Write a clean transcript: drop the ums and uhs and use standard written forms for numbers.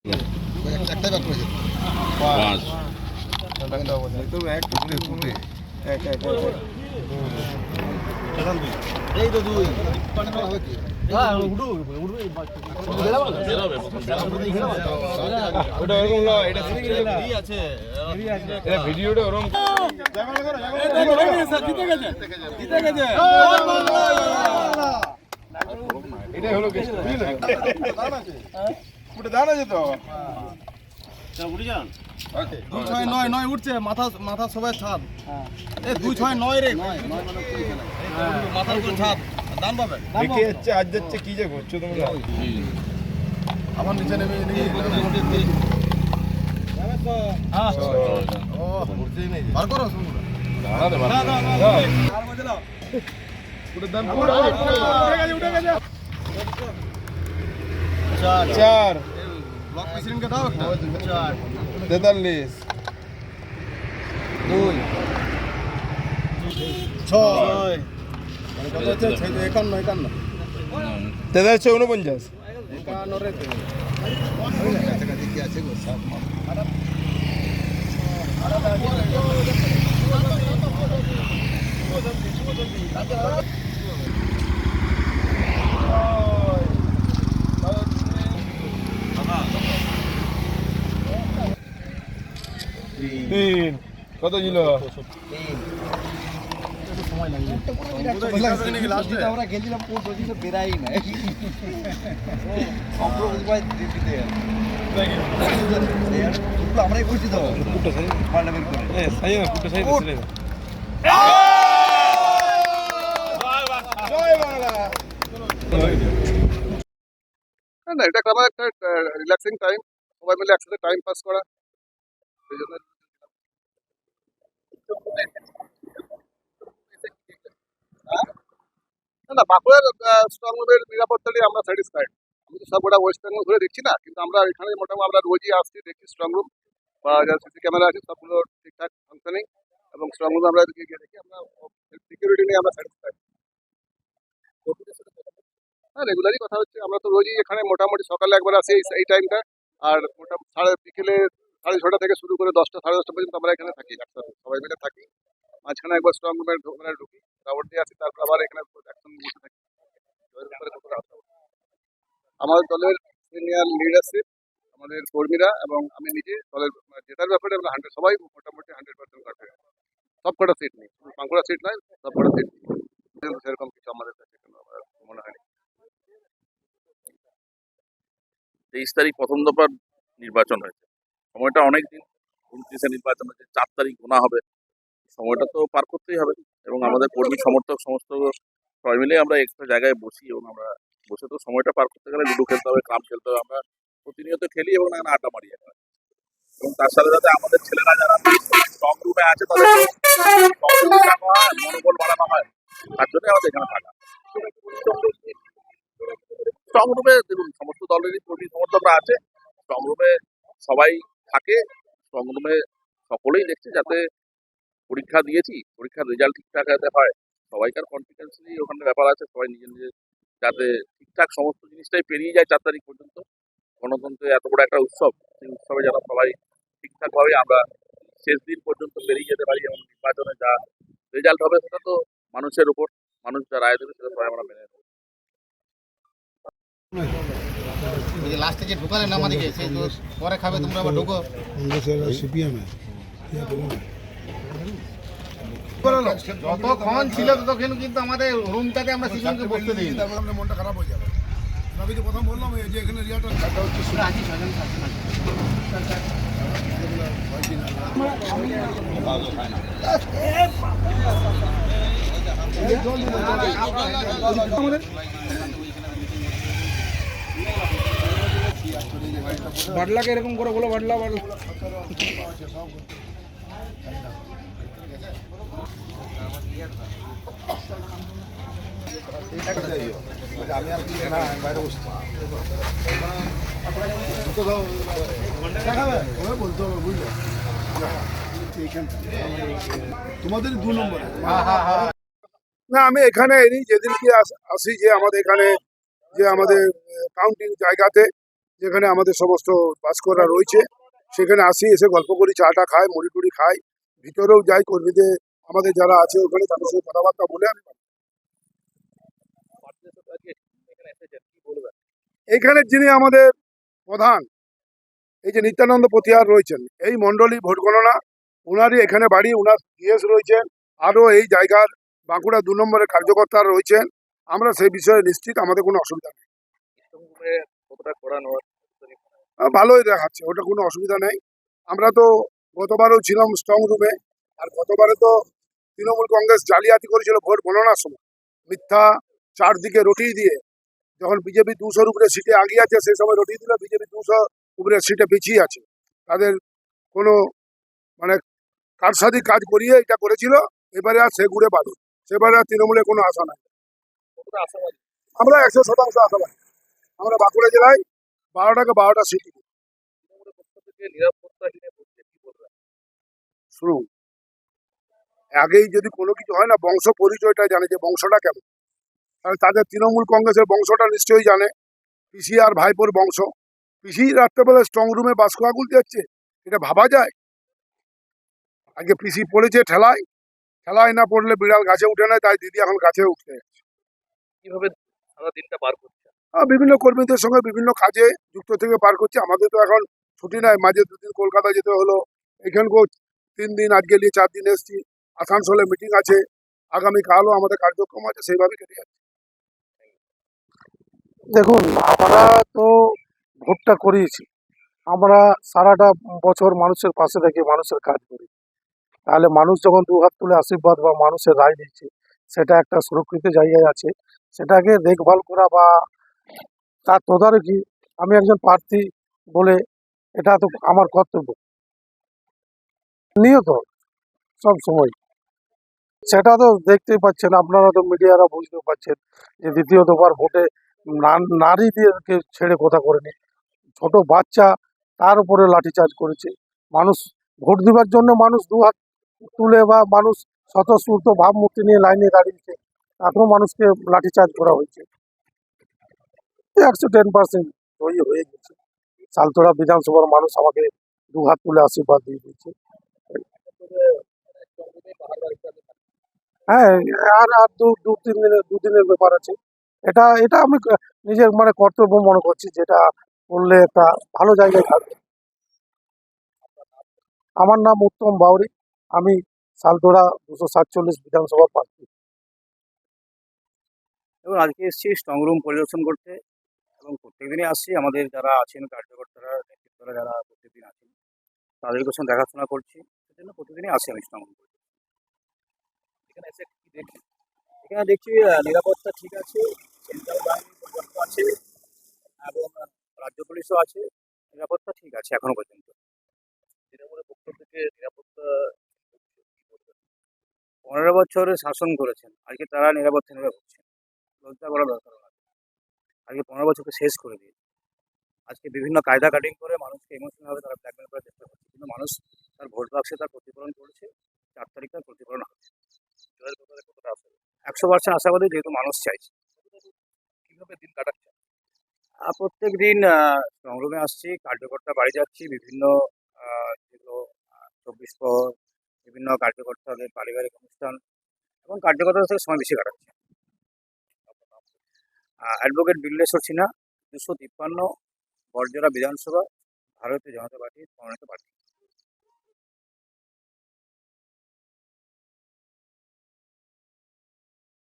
একটাই বার করেছে পাঁচ এই তো দুই হবে কি ওটা এরকম না, এটা ভিডিওটা ওরকম এটাই হলো কেস। দাঁড় আছে তো দুই ছয় নয় নয় উঠছে মাথা মাথা সবাই ছাদ এই দুই ছয় নয় রে মাথার উপর ছাদ দাম পাবে দেখে যাচ্ছে আজ যাচ্ছে কি যে করছো তোমরা। আমার নিচে নেমে বার করো চার ব্লক প্রেসিডেন্টকে দাও একটা 43 দুই ছয় কত হচ্ছে 51 51 49 51 রে কাছাকাছি কি আছে গো সাত মাস তিন কত ছিল? আমরা গেছিলাম বেড়াই না আমরাই করছি তো না এটা আমার একটা রিল্যাক্সিং টাইম সবাই মিলে একসাথে টাইম পাস করা এই জন্য না বাঁকুড়ার স্ট্রং রুমের নিরাপত্তা নিয়ে আমরা স্যাটিসফাইড আমি তো সব ওটা ওয়েস্ট বেঙ্গল ঘুরে দেখছি না কিন্তু আমরা এখানে মোটামুটি আমরা রোজই আসছি দেখছি স্ট্রং রুম বা যা সিসি ক্যামেরা আছে সবগুলো ঠিকঠাক ফাংশনিং এবং স্ট্রং রুমে আমরা গিয়ে দেখি আমরা সিকিউরিটি নিয়ে আমরা স্যাটিসফাইড হ্যাঁ রেগুলারই কথা হচ্ছে আমরা তো রোজই এখানে মোটামুটি সকালে একবার আসি এই টাইমটা আর মোটামুটি বিকেলে 6:30 থেকে শুরু করে 10টা 10:30 পর্যন্ত আমরা এখানে থাকি একসাথে সবাই মিলে থাকি মাঝখানে একবার স্ট্রং রুমে ঢুকি রাউন্ড দিয়ে আসি তারপর আবার এখানে একসঙ্গে বসে থাকি আমাদের দলের সিনিয়র লিডারশিপ আমাদের কর্মীরা এবং আমি নিজে দলের জেতার ব্যাপারে আমরা সবাই মোটামুটি 100% কাটে সব কটা সিট নেই বাঁকুড়া সিট নয় সব কটা সিট সেরকম কিছু আমাদের কাছে মনে হয়নি। 23 তারিখ প্রথম দফার নির্বাচন হয়েছে, সময়টা অনেক দিন। 29-এ নির্বাচন হয়েছে, 4 তারিখ গোনা হবে, সময়টা তো পার করতেই হবে। এবং আমাদের কর্মী সমর্থক সমস্ত সবাই মিলে আমরা একটা জায়গায় বসি এবং আমরা বসে তো সময়টা পার করতে গেলে লুডো খেলতে হবে, ক্রাম খেলতে হবে। আমরা প্রতিনিয়ত খেলি এবং নানা আড্ডা মারি এখন। এবং তার সাথে সাথে আমাদের ছেলেরা যারা স্ট্রং রুমে আছে তাদের মনোবল বাড়ানো হয়, তার জন্য আমাদের এখানে থাকা। স্ট্রং রুমে দেখুন সমস্ত দলেরই কর্মী সমর্থকরা আছে, স্ট্রং রুমে সবাই থাকে। স্ট্রং রুমে সকলেই দেখছে যাতে পরীক্ষা দিয়েছি পরীক্ষার রেজাল্ট ঠিকঠাক যাতে হয়, সবাইকার কনফিডেন্সই ওখানে ব্যাপার আছে। সবাই নিজের নিজের যাতে ঠিকঠাক সমস্ত জিনিসটাই পেরিয়ে যায় 4 তারিখ পর্যন্ত। গণতন্ত্রের এত বড় একটা উৎসব, সেই উৎসবে যেন সবাই ঠিকঠাকভাবে আমরা শেষ দিন পর্যন্ত পেরিয়ে যেতে পারি এবং নির্বাচনে যা রেজাল্ট হবে সেটা তো মানুষের উপর, মানুষ যা রায় দেবে সেটা সবাই আমরা মেনে নেব। লাস্টে যে ঢুকালে না আমাদেরকে সেই পরে খাবে তোমরা আবার ঢুকো যতক্ষণ ছিল ততক্ষণ কিন্তু আমাদের রুমটাতে আমরা সিজনকে বসতে দিই মনটা খারাপ হয়ে যাবে। আমি তো প্রথম বললাম যে এখানে রিয়াটা বাটলাকে এরকম করে বলো, বাটলা বাটলা আমি আর কি না বাইরে বসছি বলতে হবে বুঝলে তোমাদের 2 নম্বরে না আমি এখানে যেদিনকে আসি যে আমাদের এখানে যে আমাদের কাউন্টিং জায়গাতে যেখানে আমাদের সমস্ত বাস্করা রয়েছে, সেখানে আসি, এসে গল্প করি, চাটা খাই, মুড়ি টুড়ি খাই, ভিতরেও যাই, কর্মীদের আমাদের যারা আছে ওখানে তাদের সঙ্গে কথাবার্তা বলে আমি বাড়ি। এখানে যিনি আমাদের প্রধান, এই যে নিত্যানন্দ পতিয়ার রয়েছেন, এই মণ্ডলী ভোট গণনা ওনারই এখানে বাড়ি, ওনার জিএস রয়েছেন, আরও এই জায়গার বাঁকুড়া 2 নম্বরের কার্যকর্তা রয়েছেন। আমরা সেই বিষয়ে নিশ্চিত, আমাদের কোনো অসুবিধা নেই। ভালোই দেখাচ্ছে, ওটা কোনো অসুবিধা নেই। আমরা তো গতবারও ছিলাম স্ট্রং রুমে, আর গতবারে তো তৃণমূল কংগ্রেস জালিয়াতি করেছিল ভোট গণনার সময়, মিথ্যা চারদিকে রটিয়ে দিয়ে, যখন বিজেপি 200-র উপরে সিটে আগিয়ে আছে সেই সময় রটিয়ে দিল বিজেপি 200 উপরে সিটে পিছিয়ে আছে। তাদের কোনো মানে কারসাদি কাজ করিয়ে এটা করেছিল। এবারে আর সে ঘুরে বাদে, সেবারে আর তৃণমূলের কোনো আশা নাই। আমরা 100% আশাবাদী। আমরা বাঁকুড়া জেলায় 12টাকে 12টা সিট শুনুন, আগেই যদি কোনো কিছু হয় না, বংশ পরিচয়টা জানে যে বংশটা কেমন। তাহলে তাদের তৃণমূল কংগ্রেসের বংশটা নিশ্চয়ই জানে, পিসি আর ভাইপোর বংশ। পিসি রাত্রেবেলা স্ট্রং রুমে বাস্ক আগুন দিচ্ছে, এটা ভাবা যায়? আগে পিসি পড়েছে ঠেলায়, ঠেলায় না পড়লে বিড়াল গাছে উঠে না, তাই দিদি এখন গাছে উঠতে। কিভাবে সারা দিনটা পার করছে? বিভিন্ন কর্মীদের সঙ্গে বিভিন্ন কাজে যুক্ত থেকে পার করছে। আমাদের তো এখন ছুটি নাই, মাঝে 2 দিন কলকাতা যেতে হলো, এখানকেও 3 দিন, আজকে নিয়ে 4 দিন এসেছি। আসানসোলে মিটিং আছে, আগামীকালও আমাদের কার্যক্রম আছে, সেইভাবে কেটে যাচ্ছে। দেখুন, আমরা তো ভোটটা করিয়েছি, আমরা সারাটা বছর মানুষের পাশে থেকে মানুষের কাজ করি। তাহলে মানুষ যখন দু হাত তুলে আশীর্বাদ বা মানুষের রায় দিচ্ছে, সেটা একটা সুরক্ষিত জায়গায় আছে। সেটাকে দেখভাল করা বা তার তদারকি, আমি একজন প্রার্থী বলে এটা তো আমার কর্তব্য নিয়ত সব সময়। সেটা তো দেখতেই পাচ্ছেন, আপনারা তো মিডিয়ারা বুঝতে পারছেন যে দ্বিতীয়বার ভোটে নারীদেরকে ছেড়ে কথা করেনি, ছোট বাচ্চা তার উপরে লাঠিচার্জ করেছে। মানুষ ভোট দিবার জন্য মানুষ দু হাত তুলে বা মানুষ স্বতঃস্ফূর্ত ভাবমূর্তি নিয়ে লাইনে দাঁড়িয়েছে, তাতেও মানুষকে লাঠিচার্জ করা হয়েছে। 110% জয়ী হয়ে গেছে। সালতোড়া বিধানসভার মানুষ আমাকে দু হাত তুলে আশীর্বাদ দিয়ে দিয়েছে। হ্যাঁ, আর আর দু দিনের ব্যাপার আছে। এটা এটা আমি নিজের মানে কর্তব্য মনে করছি, যেটা করলে একটা ভালো জায়গায় থাকবে। আমার নাম উত্তম বাউরি, আমি সালতোড়া 247 বিধানসভা প্রার্থী। এবং আজকে এসেছি স্ট্রং রুম পরিদর্শন করতে, এবং প্রত্যেকদিনই আসছি। আমাদের যারা আছেন কার্যকর্তারা, নেতৃত্বরা যারা প্রত্যেকদিন আছেন, তাদের সঙ্গে দেখাশোনা করছি। সেজন্য প্রতিদিনই আসি আমি স্ট্রং রুম। এখানে এসে কি দেখি? এখানে দেখছি নিরাপত্তা ঠিক আছে, সেন্ট্রাল বাহিনী পর্যাপ্ত আছে, এবং রাজ্য পুলিশও আছে। নিরাপত্তা ঠিক আছে এখনো পর্যন্ত। তৃণমূলের পক্ষ থেকে নিরাপত্তা 15 বছরে শাসন করেছেন, আজকে তারা নিরাপত্তা নেবে বলছেন। লজ্জা করার দরকার না। আজকে 15 বছরকে শেষ করে দিয়ে আজকে বিভিন্ন কায়দা কাটিং করে মানুষকে ইমোশনালভাবে তারা ব্ল্যাকমেল করার চেষ্টা করছে, কিন্তু মানুষ তার ভোট বাক্সে তার প্রতিফলন করেছে। 4 তারিখ তার প্রতিফলন হবে। জয়ের ব্যাপারে কতটা আশা? 100% আশাবাদী, যেহেতু মানুষ চাইছে। কিভাবে দিন কাটাচ্ছে? প্রত্যেক দিন স্ট্রং রুমে আসছি, কার্যকর্তা বাড়ি যাচ্ছি, বিভিন্ন যেগুলো 24 প্রহর, বিভিন্ন কার্যকর্তাদের পারিবারিক অনুষ্ঠান এবং কার্যকর্তাদের সাথে সময় বেশি কাটাচ্ছি। অ্যাডভোকেট বিল্লেশ্বর সিনহা, 253 বরজোড়া বিধানসভা, ভারতীয় জনতা পার্টির মনোনীত প্রার্থী।